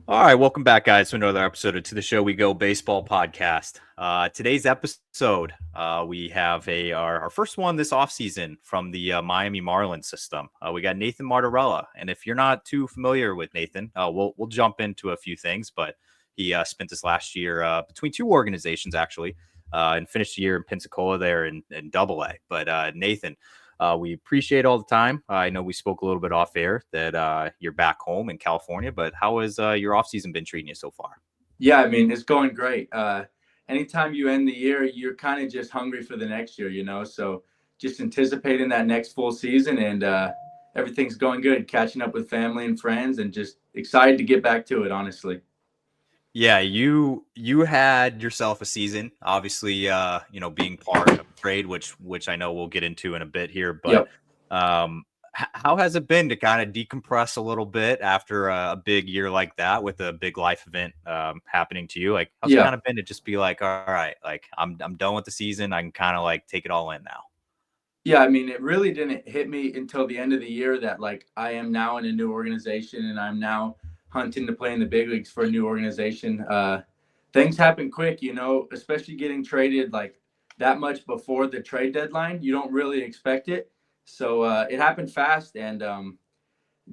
All right, welcome back, guys, to another episode of To the Show We Go Baseball podcast. Today's episode, we have our first one this offseason from the Miami Marlins system. We got Nathan Martorella, and if you're not too familiar with Nathan, we'll jump into a few things. But he spent this last year between two organizations, actually, and finished the year in Pensacola there in Double A. But Nathan, we appreciate all the time. I know we spoke a little bit off air that you're back home in California, but how has your offseason been treating you so far? Yeah, I mean, it's going great. Anytime you end the year, you're kind of just hungry for the next year, So just anticipating that next full season, and everything's going good. Catching up with family and friends, and just excited to get back to it. Honestly. Yeah, you had yourself a season, obviously, being part of trade, which I know we'll get into in a bit here, but Yep. how has it been to kind of decompress a little bit after a big year like that with a big life event happening to you? Like, how's it Yeah. kind of been to just be like, all right, like I'm done with the season. I can kind of like take it all in now. Yeah, I mean, it really didn't hit me until the end of the year that like I am now in a new organization and I'm now hunting to play in the big leagues for a new organization. Things happen quick, especially getting traded like that much before the trade deadline. You don't really expect it, so it happened fast and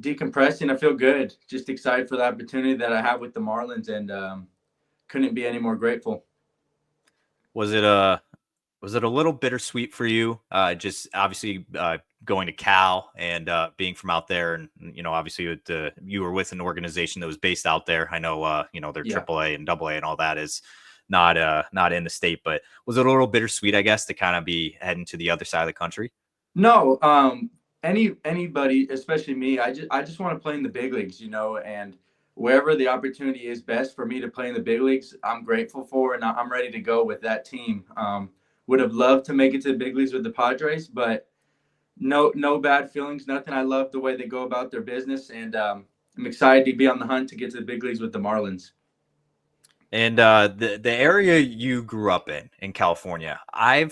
decompressing. I feel good, just excited for the opportunity that I have with the Marlins, and couldn't be any more grateful. Was it a little bittersweet for you? Just obviously going to Cal and being from out there, and obviously you were with an organization that was based out there. I know their Yeah. AAA and AA and all that is not in the state, but was it a little bittersweet, I guess, to kind of be heading to the other side of the country? No, anybody, especially me, I just want to play in the big leagues, and wherever the opportunity is best for me to play in the big leagues, I'm grateful for, and I'm ready to go with that team. Would have loved to make it to the big leagues with the Padres, but no bad feelings, nothing. I love the way they go about their business, and I'm excited to be on the hunt to get to the big leagues with the Marlins. And the area you grew up in California, I'm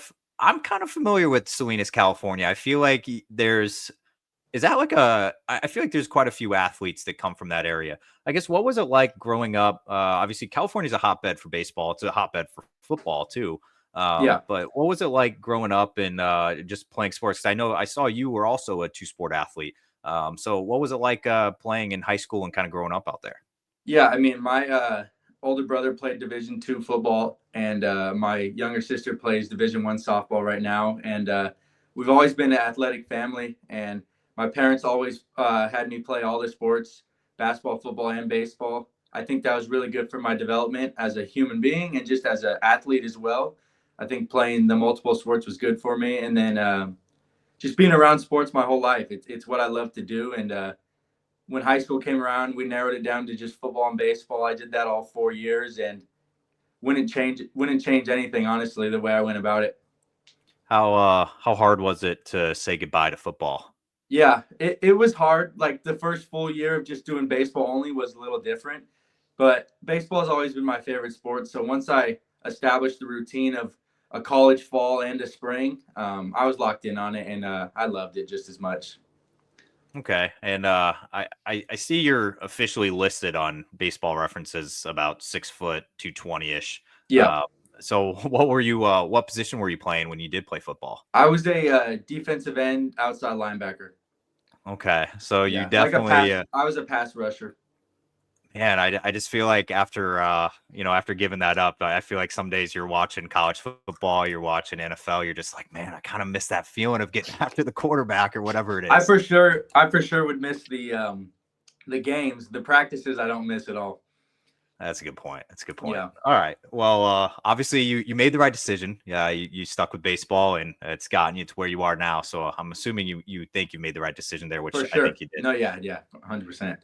kind of familiar with Salinas, California. I feel like there's is that like I feel like there's quite a few athletes that come from that area. I guess what was it like growing up? Obviously, California's a hotbed for baseball. It's a hotbed for football too. Yeah. But what was it like growing up and just playing sports? 'Cause I know I saw you were also a two sport athlete. So what was it like playing in high school and kind of growing up out there? Yeah, I mean, my older brother played Division II football, and my younger sister plays Division I softball right now. And we've always been an athletic family, and my parents always had me play all the sports, basketball, football, and baseball. I think that was really good for my development as a human being and just as an athlete as well. I think playing the multiple sports was good for me, and then just being around sports my whole life. It's what I love to do, and when high school came around, we narrowed it down to just football and baseball. I did that all 4 years, and wouldn't change anything, honestly, the way I went about it. How hard was it to say goodbye to football? Yeah, it was hard. Like the first full year of just doing baseball only was a little different, but baseball has always been my favorite sport. So once I established the routine of a college fall and a spring, I was locked in on it, and I loved it just as much. Okay, and I see you're officially listed on Baseball References about 6 foot 220 ish. Yeah, Uh, so what were you? What position were you playing when you did play football? I was a defensive end, outside linebacker. Okay, so you Yeah, like a definitely, pass. I was a pass rusher. man. I just feel like after after giving that up, I feel like some days you're watching college football, you're watching NFL, you're just like, man, I kind of miss that feeling of getting after the quarterback or whatever it I is. for sure, I for sure would miss the games, the practices. I don't miss at all. That's a good point. That's a good point. Yeah, All right. Well, obviously you made the right decision. Yeah, you stuck with baseball, and it's gotten you to where you are now. So I'm assuming you think you made the right decision there, which for I think sure. you did. No, yeah, 100%.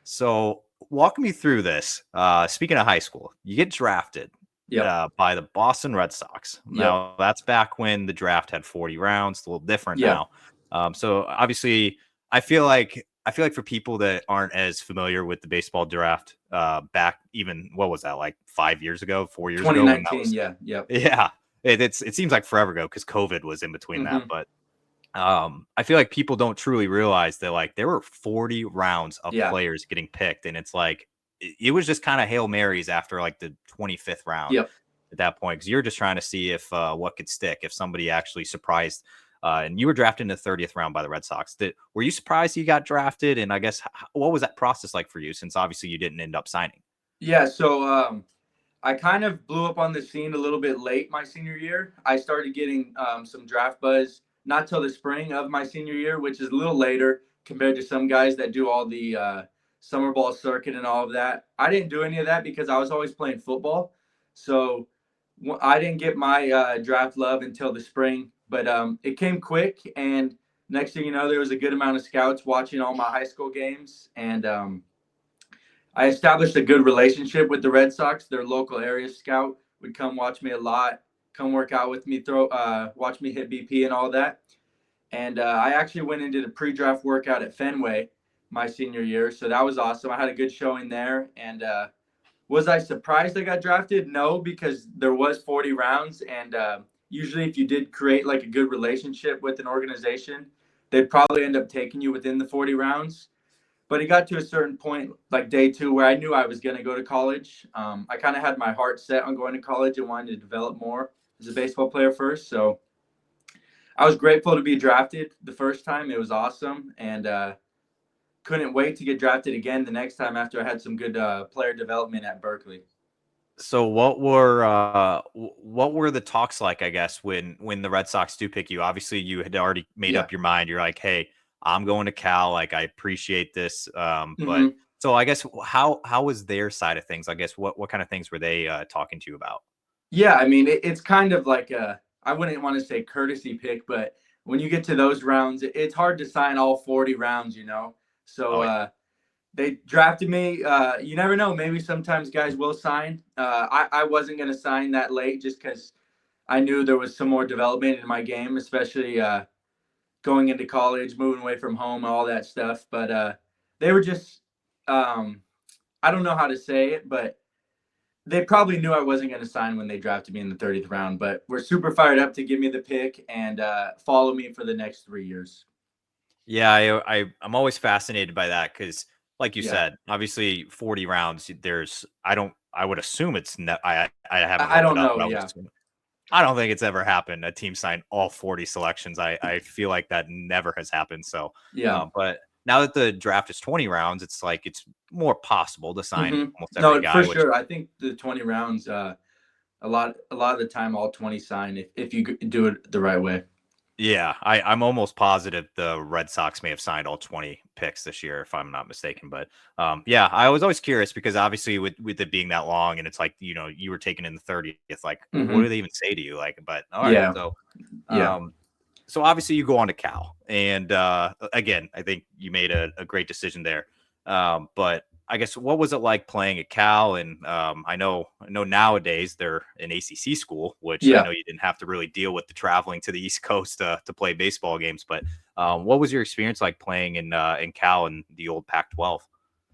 So walk me through this. Speaking of high school, you get drafted Yep, by the Boston Red Sox. yep, Now that's back when the draft had 40 rounds. It's a little different yeah, now. So obviously, I feel like for people that aren't as familiar with the baseball draft, back even what was that, like 5 years ago, 4 years ago, when that 2019. was, Yeah, yep. yeah, it seems like forever ago because COVID was in between that. Hmm. But I feel like people don't truly realize that like there were 40 rounds of Yeah, players getting picked, and it's like it was just kind of Hail Marys after like the 25th round Yep. at that point, because you're just trying to see if what could stick, if somebody actually surprised. And you were drafted in the 30th round by the Red Sox. Were you surprised you got drafted? And I guess what was that process like for you, since obviously you didn't end up signing? Yeah. So I kind of blew up on the scene a little bit late my senior year. I started getting some draft buzz not till the spring of my senior year, which is a little later compared to some guys that do all the summer ball circuit and all of that. I didn't do any of that because I was always playing football. So I didn't get my draft love until the spring, but it came quick. And next thing you know, there was a good amount of scouts watching all my high school games. And I established a good relationship with the Red Sox. Their local area scout would come watch me a lot, come work out with me, watch me hit BP and all that. And I actually went into the pre-draft workout at Fenway my senior year, so that was awesome. I had a good showing there. And was I surprised I got drafted? No, because there was 40 rounds, and usually if you did create like a good relationship with an organization, they'd probably end up taking you within the 40 rounds. But it got to a certain point, like day 2, where I knew I was going to go to college. I kind of had my heart set on going to college and wanted to develop more as a baseball player first. So I was grateful to be drafted the first time. It was awesome, and couldn't wait to get drafted again the next time after I had some good player development at Berkeley. So what were the talks like, I guess, when the Red Sox do pick you? Obviously, you had already made Yeah. up your mind. You're like, hey, I'm going to Cal. Like, I appreciate this. But Mm-hmm. so I guess how was their side of things? I guess what kind of things were they talking to you about? Yeah, I mean, it's kind of like I wouldn't want to say courtesy pick, but when you get to those rounds, it's hard to sign all 40 rounds, you know? So Oh yeah. they drafted me. You never know. Maybe sometimes guys will sign. I wasn't going to sign that late just because I knew there was some more development in my game, especially going into college, moving away from home, all that stuff. But they were just, I don't know how to say it, but they probably knew I wasn't going to sign when they drafted me in the 30th round. But we're super fired up to give me the pick and follow me for the next 3 years. Yeah, I'm always fascinated by that because, like you Yeah. said, obviously 40 rounds. I would assume I haven't I looked it don't up, know. but I would Yeah. assume. I don't think it's ever happened. A team signed all 40 selections. I feel like that never has happened. So, Yeah. but now that the draft is 20 rounds, it's like it's more possible to sign Mm-hmm. almost every No, for guy. Which, sure. I think the 20 rounds, a lot of the time, all 20 sign if you do it the right way. yeah, I'm almost positive the Red Sox may have signed all 20 picks this year, if I'm not mistaken. But yeah, I was always curious because obviously with it being that long, and it's like you were taken in the 30th. It's like, well, what Mm-hmm. do they even say to you? Like, but all right, Yeah. so. Yeah. Um, so obviously you go on to Cal, and again, I think you made a great decision there. But I guess what was it like playing at Cal? And I know nowadays they're an ACC school, which I Yeah. know you didn't have to really deal with the traveling to the East Coast to play baseball games. But what was your experience like playing in Cal in the old Pac-12?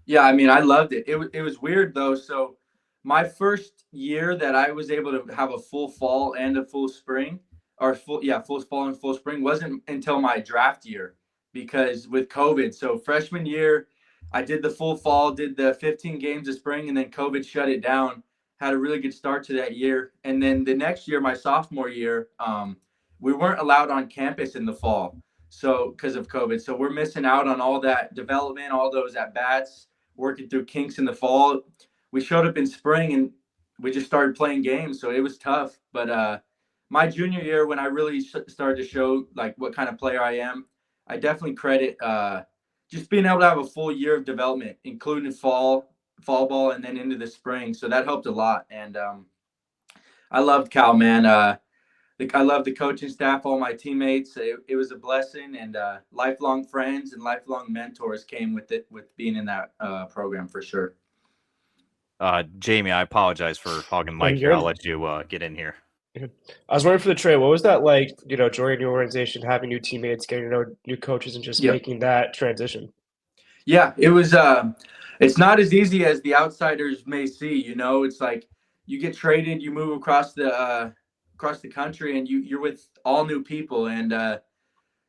Yeah, I mean, I loved it. It was weird though. So my first year that I was able to have a full fall and a full spring, or full fall and full spring wasn't until my draft year because with COVID. So freshman year, I did the full fall, did the 15 games of spring, and then COVID shut it down. Had a really good start to that year, and then the next year, my sophomore year, we weren't allowed on campus in the fall. So because of COVID, so we're missing out on all that development, all those at bats, working through kinks in the fall. We showed up in spring and we just started playing games, so it was tough. But my junior year, when I really started to show like what kind of player I am, I definitely credit just being able to have a full year of development, including fall ball, and then into the spring. So that helped a lot. And I loved Cal, man. I love the coaching staff, all my teammates. It was a blessing, and lifelong friends and lifelong mentors came with it, with being in that program for sure. Jamie, I apologize for hogging the Oh, mic here. you're I'll good. let you get in here. I was wondering for the trade, what was that like, joining your organization, having new teammates, getting to know new coaches, and just Yeah, making that transition? yeah. It was. It's not as easy as the outsiders may see. It's like you get traded, you move across the country, and you're with all new people, and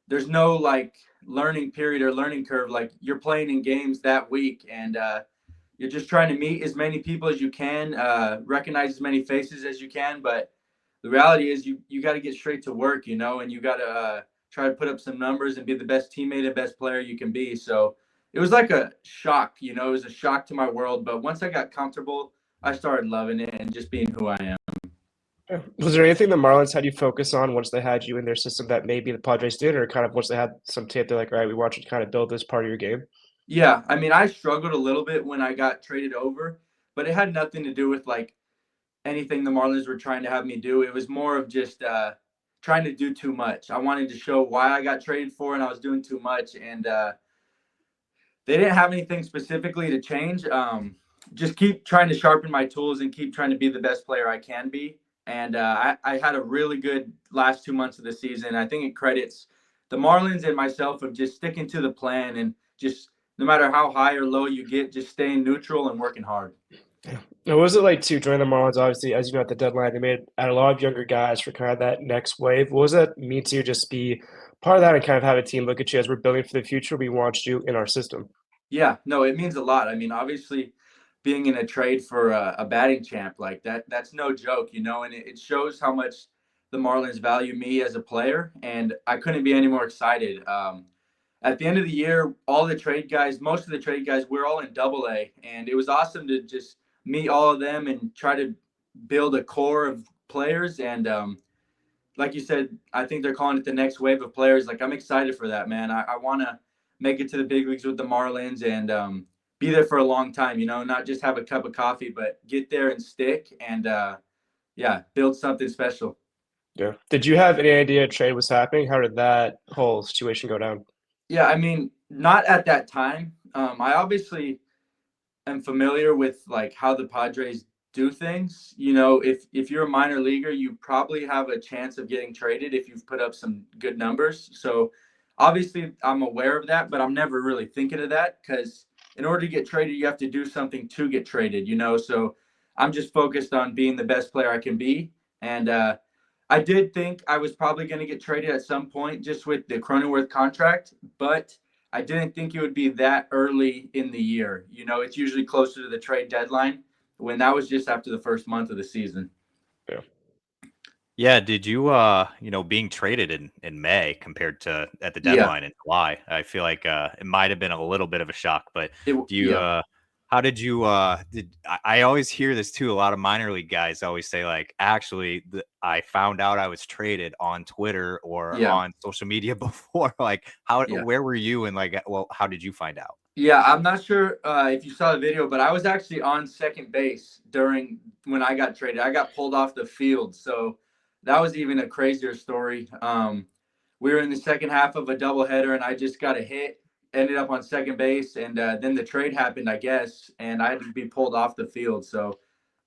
there's no like learning period or learning curve. Like you're playing in games that week, and you're just trying to meet as many people as you can, recognize as many faces as you can. But the reality is you got to get straight to work, and you got to try to put up some numbers and be the best teammate and best player you can be. So it was like a shock, it was a shock to my world. But once I got comfortable, I started loving it and just being who I am. Was there anything the Marlins had you focus on once they had you in their system that maybe the Padres did, or kind of once they had some tape, they're like, all right, we want you to kind of build this part of your game? Yeah, I mean, I struggled a little bit when I got traded over, but it had nothing to do with like anything the Marlins were trying to have me do. It was more of just trying to do too much. I wanted to show why I got traded for, and I was doing too much. And they didn't have anything specifically to change. Just keep trying to sharpen my tools and keep trying to be the best player I can be. And I had a really good last 2 months of the season. I think it credits the Marlins and myself of just sticking to the plan and just no matter how high or low you get, just staying neutral and working hard. What was it like to join the Marlins? Obviously, as you know, at the deadline, they made a lot of younger guys for kind of that next wave. What was that mean to you just be part of that and kind of have a team look at you as we're building for the future? We want you in our system. Yeah, no, it means a lot. I mean, obviously, being in a trade for a batting champ like that's no joke, and it shows how much the Marlins value me as a player, and I couldn't be any more excited. At the end of the year, all the trade guys, most of the trade guys, we're all in Double A, and it was awesome to just meet all of them and try to build a core of players. And like you said, I think they're calling it the next wave of players. Like I'm excited for that, man. I want to make it to the big leagues with the Marlins and be there for a long time. Not just have a cup of coffee, but get there and stick and yeah, build something special. Yeah. Did you have any idea a trade was happening? How did that whole situation go down? Yeah, I mean, not at that time. I obviously am familiar with like how the Padres do things. If you're a minor leaguer, you probably have a chance of getting traded if you've put up some good numbers. So obviously I'm aware of that, but I'm never really thinking of that because in order to get traded, you have to do something to get traded. So I'm just focused on being the best player I can be. And I did think I was probably going to get traded at some point just with the Cronenworth contract, but I didn't think it would be that early in the year. It's usually closer to the trade deadline when that was just after the first month of the season. Yeah. Yeah, did you being traded in May compared to at the Yeah. deadline in July, I feel like it might have been a little bit of a shock, but do you Yeah. how did you I always hear this too, a lot of minor league guys always say like actually I found out I was traded on Twitter or Yeah. on social media before, like Yeah. where were you and like how did you find out? Yeah, I'm not sure if you saw the video, but I was actually on second base during when I got traded. I got pulled off the field, so that was even a crazier story. We were in the second half of a doubleheader, and I just got a hit, ended up on second base, and then the trade happened, I guess, and I had to be pulled off the field. So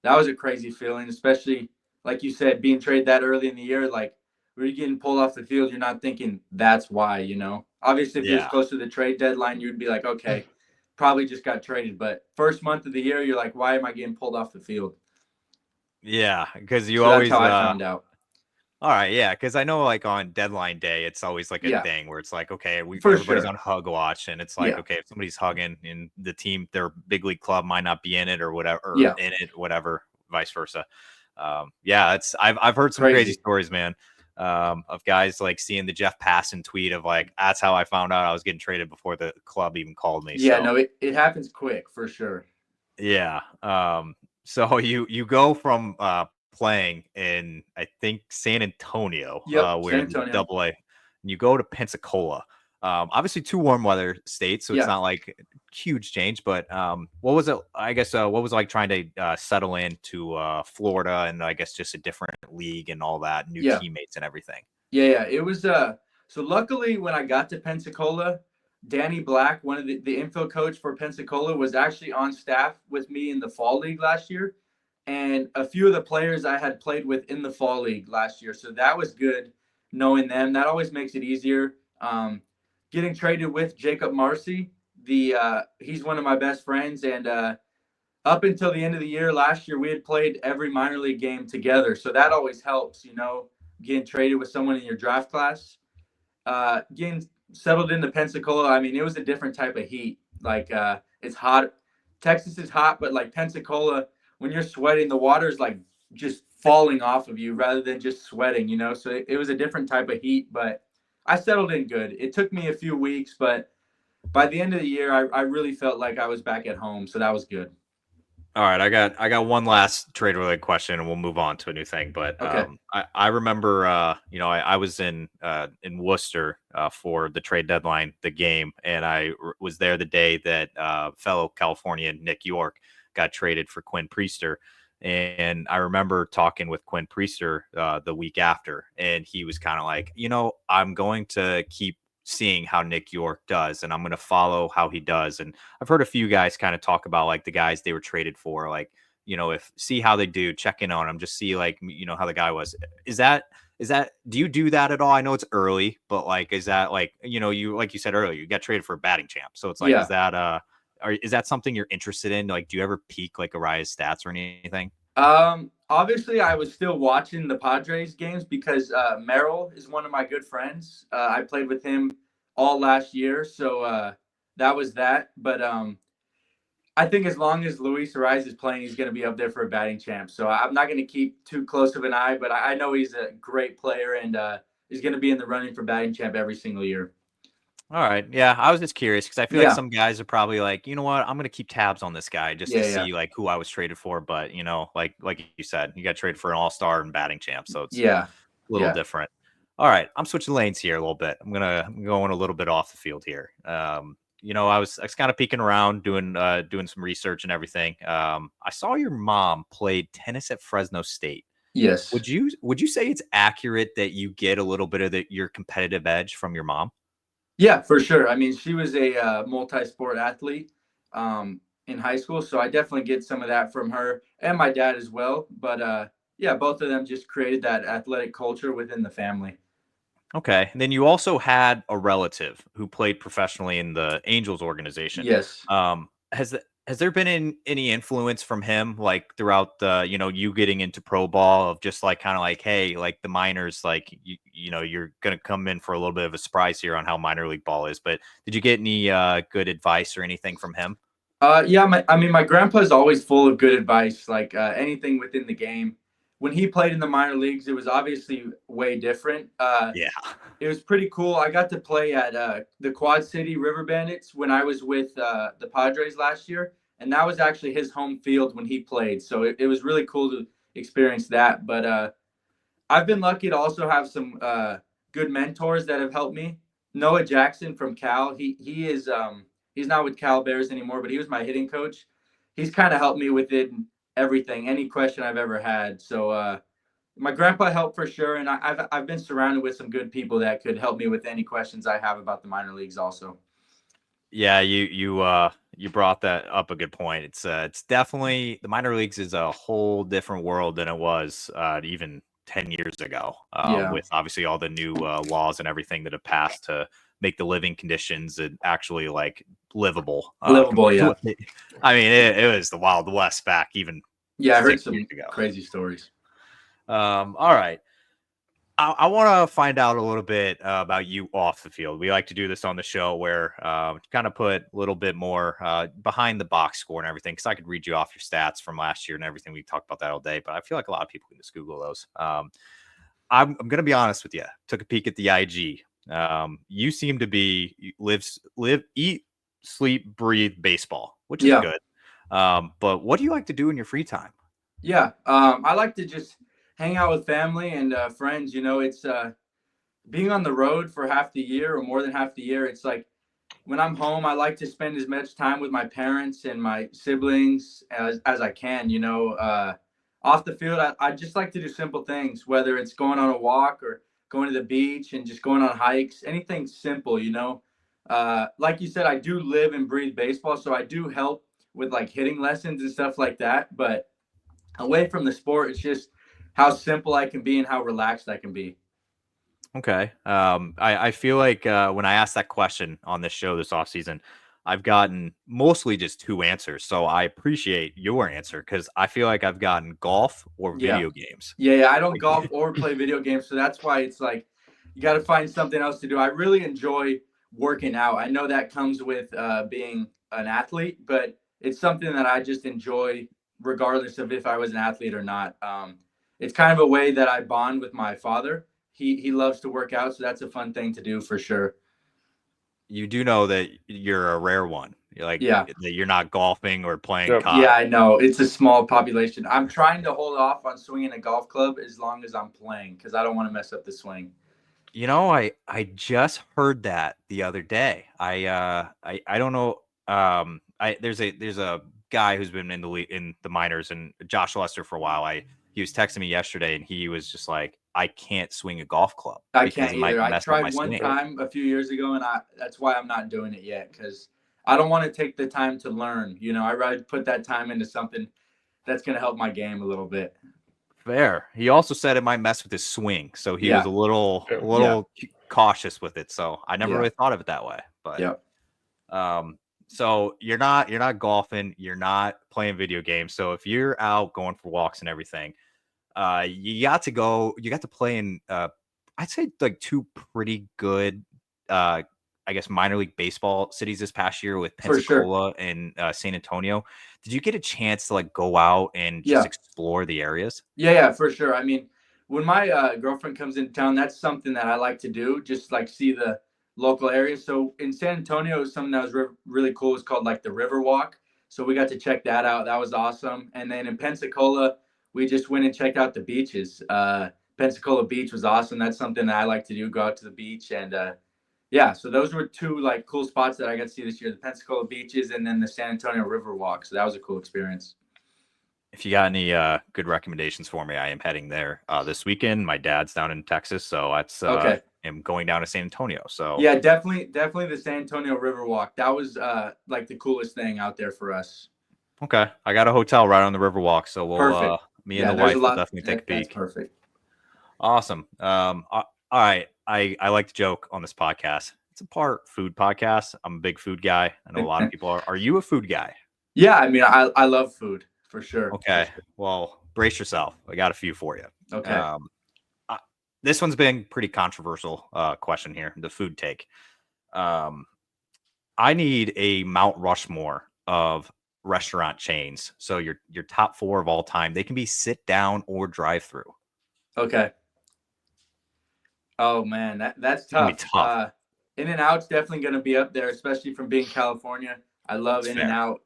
that was a crazy feeling, especially like you said, being traded that early in the year. Like when you're getting pulled off the field, you're not thinking that's why. Obviously, if it was Yeah. close to the trade deadline, you'd be like, okay, probably just got traded. But first month of the year, you're like, why am I getting pulled off the field? Yeah, because you So that's always how I found out. all right, yeah, because I know like on deadline day, it's always like a Yeah, thing where it's like, okay, for everybody's on sure. hug watch, and it's like, Yeah, okay, if somebody's hugging in the team, their big league club might not be in it or whatever, or yeah, in it, whatever, vice versa. Yeah, I've heard some crazy crazy. stories, man, of guys like seeing the Jeff Passan tweet of like, that's how I found out I was getting traded before the club even called me. Yeah, So no, it happens quick for sure. yeah. So you go from playing in I think San Antonio, Yep, where San in the Antonio. double A, and you go to Pensacola. Obviously two warm weather states, so it's Yeah. not like huge change, but what was it? I guess what was it like trying to settle into Florida and I guess just a different league and all that, new Yeah. teammates and everything. Yeah. It was so luckily when I got to Pensacola, Danny Black, one of the infield coach for Pensacola, was actually on staff with me in the fall league last year. And a few of the players I had played with in the fall league last year. So that was good knowing them. That always makes it easier. Getting traded with Jacob Marcy, he's one of my best friends. And up until the end of the year last year, we had played every minor league game together. So that always helps, getting traded with someone in your draft class. Getting settled into Pensacola, I mean, it was a different type of heat. Like it's hot Texas is hot, but like Pensacola, when you're sweating, the water is like just falling off of you rather than just sweating, you know? So it was a different type of heat, but I settled in good. It took me a few weeks, but by the end of the year, I really felt like I was back at home. So that was good. All right, I got one last trade related question, and we'll move on to a new thing. But Okay. I remember, I was in Worcester for the trade deadline, the game, and was there the day that fellow Californian Nick York got traded for Quinn Priester. And I remember talking with Quinn Priester the week after, and he was kind of like, I'm going to keep seeing how Nick York does, and I'm going to follow how he does. And I've heard a few guys kind of talk about like the guys they were traded for, like, if see how they do, check in on them, just see like, how the guy was. Is that, do you do that at all? I know it's early, but like, is that like, you, like you said earlier, you got traded for a batting champ. So it's like, Yeah. is that something you're interested in? Like, do you ever peek like Arias stats or anything? Obviously I was still watching the Padres games because Merrill is one of my good friends. I played with him all last year, so that was that. But I think as long as Luis Arias is playing, he's going to be up there for a batting champ. So I'm not going to keep too close of an eye, but I know he's a great player, and he's going to be in the running for batting champ every single year. All right. Yeah, I was just curious because I feel like Yeah. some guys are probably like, you know what, I'm going to keep tabs on this guy just to Yeah, see yeah. like who I was traded for. But like you said, you got traded for an all-star and batting champ, so it's Yeah. a little Yeah. different. All right, I'm switching lanes here a little bit. I'm going a little bit off the field here. I was kind of peeking around doing some research and everything. I saw your mom played tennis at Fresno State. Yes. Would you say it's accurate that you get a little bit of your competitive edge from your mom? Yeah, for sure. I mean, she was a multi-sport athlete in high school, so I definitely get some of that from her and my dad as well. But yeah, both of them just created that athletic culture within the family. Okay. And then you also had a relative who played professionally in the Angels organization. Yes. Has there been any influence from him, like throughout the, you getting into pro ball, of just like kind of like, hey, like the minors, like you're gonna come in for a little bit of a surprise here on how minor league ball is. But did you get any good advice or anything from him? Yeah, my grandpa is always full of good advice, like anything within the game. When he played in the minor leagues, it was obviously way different. Yeah. It was pretty cool. I got to play at the Quad City River Bandits when I was with the Padres last year, and that was actually his home field when he played. So it was really cool to experience that. But I've been lucky to also have some good mentors that have helped me. Noah Jackson from Cal, he is he's not with Cal Bears anymore, but he was my hitting coach. He's kind of helped me with everything, any question I've ever had. So my grandpa helped for sure, and I've been surrounded with some good people that could help me with any questions I have about the minor leagues also. Yeah, you brought that up a good point. It's definitely, the minor leagues is a whole different world than it was even 10 years ago. Yeah. With obviously all the new laws and everything that have passed to make the living conditions actually like livable. Livable, Compared to yeah. I mean, it was the Wild West back even Yeah, I heard 6 some years ago. crazy stories. All right. I want to find out a little bit about you off the field. We like to do this on the show where kind of put a little bit more behind the box score and everything, because I could read you off your stats from last year and everything. We talked about that all day, but I feel like a lot of people can just Google those. I'm going to be honest with you. Took a peek at the IG. You seem to be live, eat, sleep, breathe baseball, which is good. But what do you like to do in your free time? Yeah, I like to just hang out with family and friends. It's being on the road for half the year or more than half the year. It's like when I'm home, I like to spend as much time with my parents and my siblings as I can. Off the field, I just like to do simple things, whether it's going on a walk or going to the beach and just going on hikes, anything simple. Like you said, I do live and breathe baseball, so I do help with like hitting lessons and stuff like that. But away from the sport, it's just how simple I can be and how relaxed I can be. Okay. I feel like when I asked that question on this show this offseason, I've gotten mostly just two answers. So I appreciate your answer because I feel like I've gotten golf or video games. Yeah. I don't golf or play video games. So that's why it's like you got to find something else to do. I really enjoy working out. I know that comes with being an athlete, but it's something that I just enjoy regardless of if I was an athlete or not. It's kind of a way that I bond with my father. He loves to work out, so that's a fun thing to do for sure. You do know that you're a rare one. You're like Yeah. that you're not golfing or playing Yep. COD. Yeah, I know. It's a small population. I'm trying to hold off on swinging a golf club as long as I'm playing because I don't want to mess up the swing. You know, I just heard that the other day. I don't know. There's a guy who's been in the minors and Josh Lester for a while. He was texting me yesterday and he was just like, I can't swing a golf club I because can't it might either. I mess up my tried one swing. time a few years ago, and that's why I'm not doing it yet because I don't want to take the time to learn. I'd rather put that time into something that's going to help my game a little bit. Fair. He also said it might mess with his swing, so he was Yeah. a little Yeah. cautious with it. So I never Yeah. really thought of it that way. But Yeah. so you're not golfing, you're not playing video games. So if you're out going for walks and everything, you got to play in I'd say like two pretty good I guess minor league baseball cities this past year with For sure. Pensacola and San Antonio. Did you get a chance to like go out and just Yeah. explore the areas? Yeah, for sure. I mean, when my girlfriend comes into town, that's something that I like to do, just like see the local areas. So in San Antonio, something that was really cool is called like the River Walk. So we got to check that out. That was awesome. And then in Pensacola, we just went and checked out the beaches. Pensacola Beach was awesome. That's something that I like to do, go out to the beach. And yeah, so those were two like cool spots that I got to see this year, the Pensacola beaches and then the San Antonio River Walk. So that was a cool experience. If you got any good recommendations for me, I am heading there this weekend. My dad's down in Texas, so that's Okay. I'm going down to San Antonio. So yeah, definitely the San Antonio River Walk. That was like the coolest thing out there for us. okay, I got a hotel right on the River Walk, so we'll Perfect. me and the wife will definitely take a That's peek. perfect. Awesome. All right. I like to joke on this podcast. It's a part food podcast. I'm a big food guy. I know a lot of people are. Are you a food guy? Yeah, I mean, I love food for sure. Okay. For sure. Well, brace yourself. I got a few for you. Okay. This one's been pretty controversial question here. The food take. I need a Mount Rushmore of restaurant chains. So your top 4 of all time. They can be sit down or drive through. Okay. Oh man, that's Gonna be tough. tough. In-N-Out's definitely going to be up there, especially from being California. I love That's In-N-Out.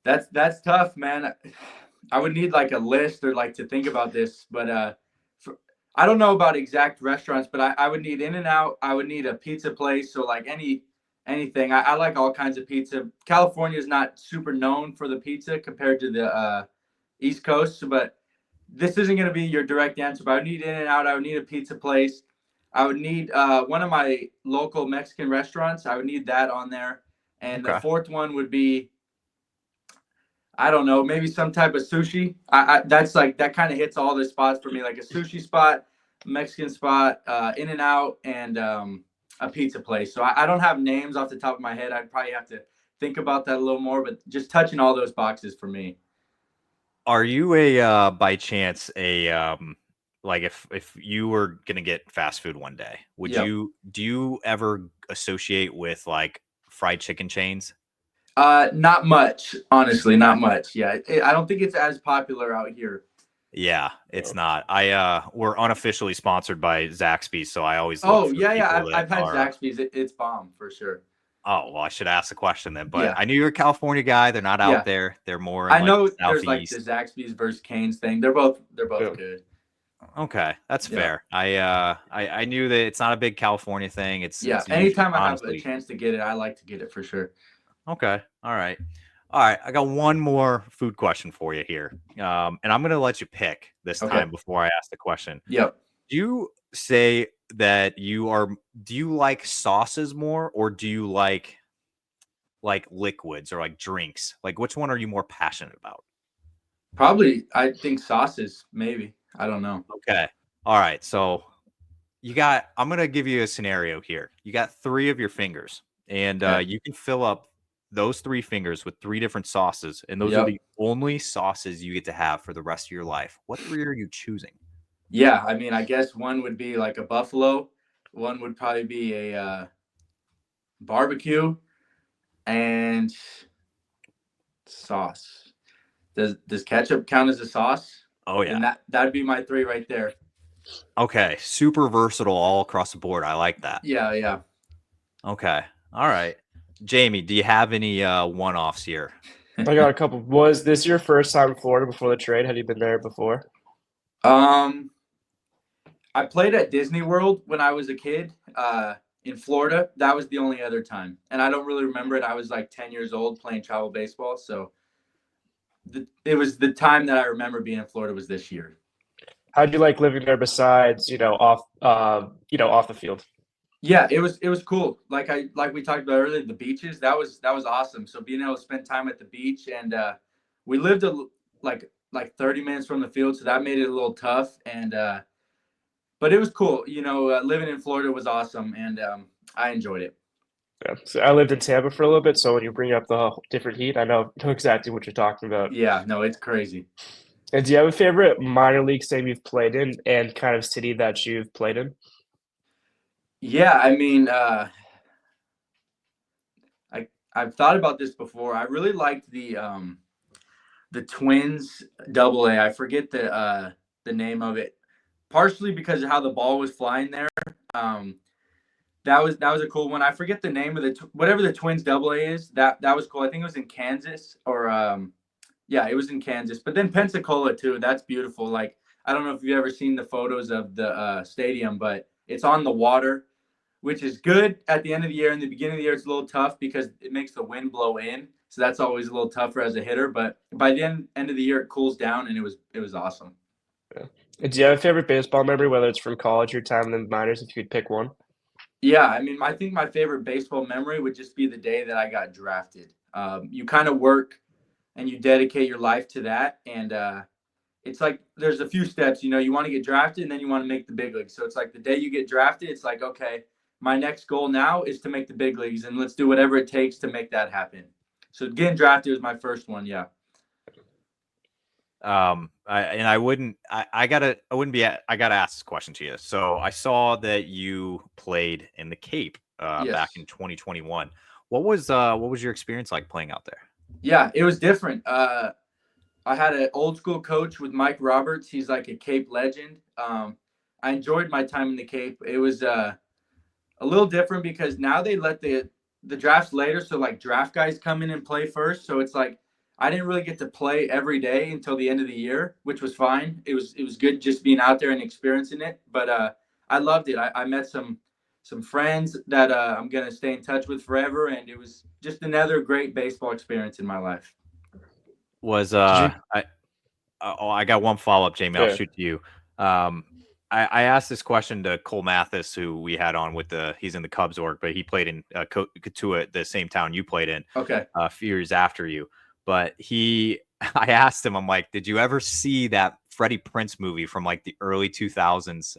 That's tough, man. I would need like a list or like to think about this, but I don't know about exact restaurants, but I would need In-N-Out. I would need a pizza place, so like anything. I like all kinds of pizza. California is not super known for the pizza compared to the East Coast, but this isn't going to be your direct answer. But I would need In-N-Out. I would need a pizza place. I would need one of my local Mexican restaurants. I would need that on there. And Okay. the fourth one would be, I don't know, maybe some type of sushi. That's like, that kind of hits all the spots for me, like a sushi spot, Mexican spot, In-N-Out, and a pizza place. So I don't have names off the top of my head. I'd probably have to think about that a little more, but just touching all those boxes for me. Are you a by chance a like if you were gonna get fast food one day, would Yep. do you ever associate with like fried chicken chains? Not much, honestly, not much. Yeah, I don't think it's as popular out here. Yeah, it's not. We're unofficially sponsored by Zaxby's, so I always look Oh for yeah, people I've that had are. Zaxby's. It's bomb for sure. Oh well, I should ask the question then. But Yeah. I knew you're a California guy. They're not Yeah. out there. They're more in I like know the there's like the southeast. Zaxby's versus Cane's thing. They're both Yeah. good. Okay, that's Yeah. fair. I knew that it's not a big California thing. It's Yeah. usually, Anytime I have a honestly. chance to get it, I like to get it for sure. Okay. All right. I got one more food question for you here. And I'm going to let you pick this Okay. time before I ask the question. Yep. Do you say that do you like sauces more or do you like liquids or like drinks? Like which one are you more passionate about? Probably, I think sauces, maybe. I don't know. Okay. All right. So I'm going to give you a scenario here. You got 3 of your fingers and Okay. you can fill up those 3 fingers with 3 different sauces, and those are Yep. the only sauces you get to have for the rest of your life. What 3 are you choosing? Yeah, I mean, I guess one would be like a buffalo. One would probably be a barbecue, and sauce. Does ketchup count as a sauce? Oh Then yeah. that'd be my 3 right there. Okay. Super versatile all across the board. I like that. Yeah. Okay. All right. Jamie, do you have any one-offs here? I got a couple. Was this your first time in Florida before the trade? Had you been there before? I played at Disney World when I was a kid in Florida. That was the only other time. And I don't really remember it. I was like 10 years old playing travel baseball. So it was the time that I remember being in Florida was this year. How'd you like living there besides, off the field? Yeah, it was cool. Like we talked about earlier, the beaches, that was awesome. So being able to spend time at the beach, and we lived like 30 minutes from the field, so that made it a little tough. And but it was cool. Living in Florida was awesome, and I enjoyed it. Yeah. So I lived in Tampa for a little bit, so when you bring up the different heat, I know exactly what you're talking about. Yeah, no, it's crazy. And do you have a favorite minor league team you've played in and kind of city that you've played in? Yeah, I mean, I've thought about this before. I really liked the Twins AA. I forget the name of it, partially because of how the ball was flying there. That was a cool one. I forget the name of whatever the Twins AA is. That was cool. I think it was in Kansas or yeah, it was in Kansas. But then Pensacola too. That's beautiful. Like I don't know if you've ever seen the photos of the stadium, but it's on the water, which is good at the end of the year. In the beginning of the year, it's a little tough because it makes the wind blow in. So that's always a little tougher as a hitter. But by the end of the year, it cools down, and it was awesome. Yeah. And do you have a favorite baseball memory, whether it's from college or time in the minors, if you could pick one? Yeah, I mean, I think my favorite baseball memory would just be the day that I got drafted. You kind of work and you dedicate your life to that, and it's like there's a few steps. You want to get drafted, and then you want to make the big leagues. So it's like the day you get drafted, it's like, okay, my next goal now is to make the big leagues, and let's do whatever it takes to make that happen. So getting drafted was my first one. Yeah. I wouldn't I gotta ask this question to you. So I saw that you played in the Cape Yes. back in 2021. What was your experience like playing out there? Yeah, it was different. I had an old school coach with Mike Roberts. He's like a Cape legend. I enjoyed my time in the Cape. It was a little different because now they let the drafts later, so like draft guys come in and play first. So it's like I didn't really get to play every day until the end of the year, which was fine. It was good just being out there and experiencing it. But I loved it. I met some friends that I'm gonna stay in touch with forever, and it was just another great baseball experience in my life. Was Did I got one follow-up, Jamie. I'll Yeah. shoot to you. I asked this question to Cole Mathis, who we had on he's in the Cubs org, but he played in Katua, the same town you played in, Okay. a few years after you. But I asked him, I'm like, did you ever see that Freddie Prinze movie from like the early 2000s,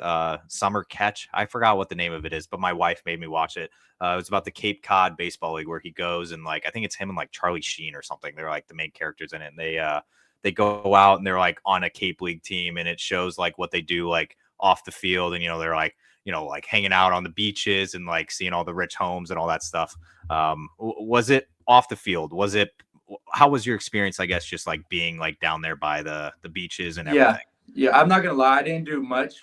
Summer Catch? I forgot what the name of it is, but my wife made me watch it. It was about the Cape Cod Baseball League where he goes and like, I think it's him and like Charlie Sheen or something. They're like the main characters in it. And they go out and they're like on a Cape League team, and it shows like what they do like off the field, and they're like like hanging out on the beaches and like seeing all the rich homes and all that stuff. Was it off the field? How was your experience, I guess, just like being like down there by the beaches and everything? Yeah, I'm not gonna lie, I didn't do much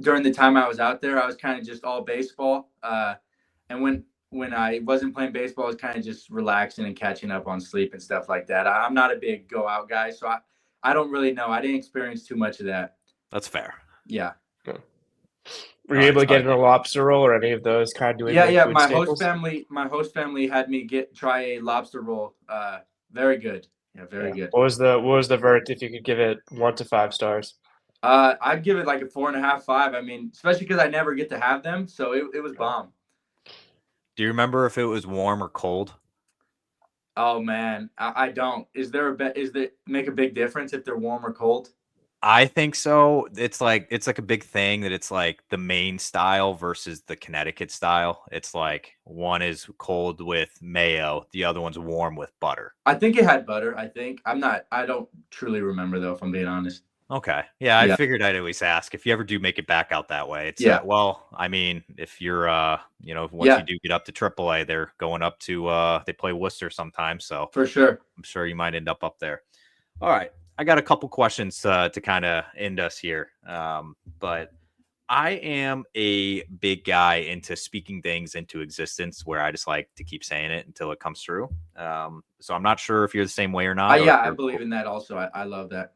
during the time I was out there. I was kind of just all baseball, and when I wasn't playing baseball, I was kind of just relaxing and catching up on sleep and stuff like that. I'm not a big go out guy, so I don't really know. I didn't experience too much of that. That's fair. Yeah. Were you able to get in a lobster roll or any of those kind of doing Yeah. food My staples? host family had me try a lobster roll. Very good. Yeah, very good. What was the verdict if you could give it 1 to 5 stars? I'd give it like a 4.5, 5. I mean, especially because I never get to have them, so it was bomb. Do you remember if it was warm or cold? Oh man, I don't. Is there make a big difference if they're warm or cold? I think so. It's like a big thing that it's like the Maine style versus the Connecticut style. It's like one is cold with mayo, the other one's warm with butter. I think it had butter. I don't truly remember though, if I'm being honest. Okay. Yeah, I Yeah. figured I'd always ask if you ever do make it back out that way. It's Yeah. well, I mean, if you're once you Yeah, do get up to AAA, they're going up to they play Worcester sometimes, so for sure. I'm sure you might end up there. All right. I got a couple questions to kind of end us here. But I am a big guy into speaking things into existence where I just like to keep saying it until it comes true. So I'm not sure if you're the same way or not, or if Yeah, I you're believe in that also. I love that.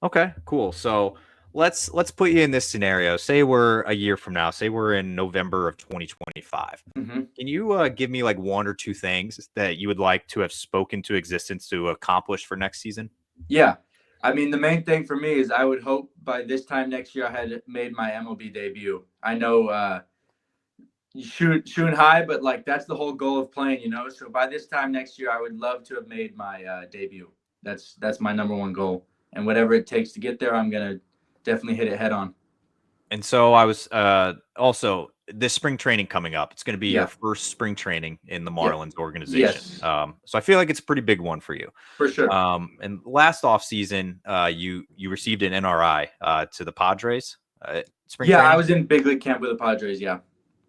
okay, cool. So let's put you in this scenario. Say we're a year from now. Say we're in November of 2025. Hmm. Can you give me like one or two things that you would like to have spoken to existence to accomplish for next season? Yeah. I mean, the main thing for me is I would hope by this time next year I had made my MLB debut. I know you shooting high, but like that's the whole goal of playing, you know. So by this time next year, I would love to have made my debut. That's my number one goal, and whatever it takes to get there, I'm gonna definitely hit it head on. And so I was also this spring training coming up. It's going to be your Yeah. first spring training in the Yeah. Marlins organization. Yes, So I feel like it's a pretty big one for you. for sure. And last off season, you received an NRI to the Padres spring Yeah, I training. was in big league camp with the Padres. Yeah.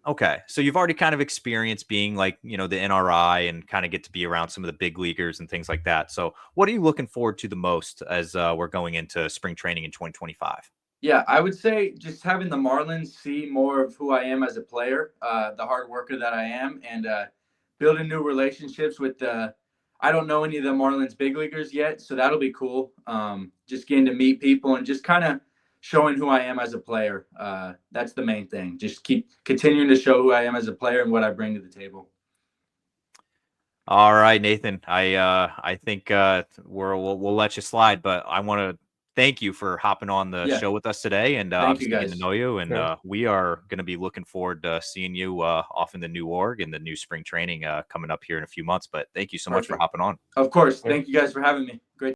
Okay, so you've already kind of experienced being like the NRI and kind of get to be around some of the big leaguers and things like that. So what are you looking forward to the most as we're going into spring training in 2025? Yeah, I would say just having the Marlins see more of who I am as a player, the hard worker that I am, and building new relationships with the. I don't know any of the Marlins big leaguers yet, so that'll be cool. Just getting to meet people and just kind of showing who I am as a player. That's the main thing. Just keep continuing to show who I am as a player and what I bring to the table. All right, Nathan. I think we'll let you slide, but I want to thank you for hopping on the Yeah, show with us today and thank you obviously getting to guys. know you. And Yeah. we are going to be looking forward to seeing you off in the new org and the new spring training coming up here in a few months. But thank you so much for Perfect. hopping on. Of course. Yeah. Thank you guys for having me. Great.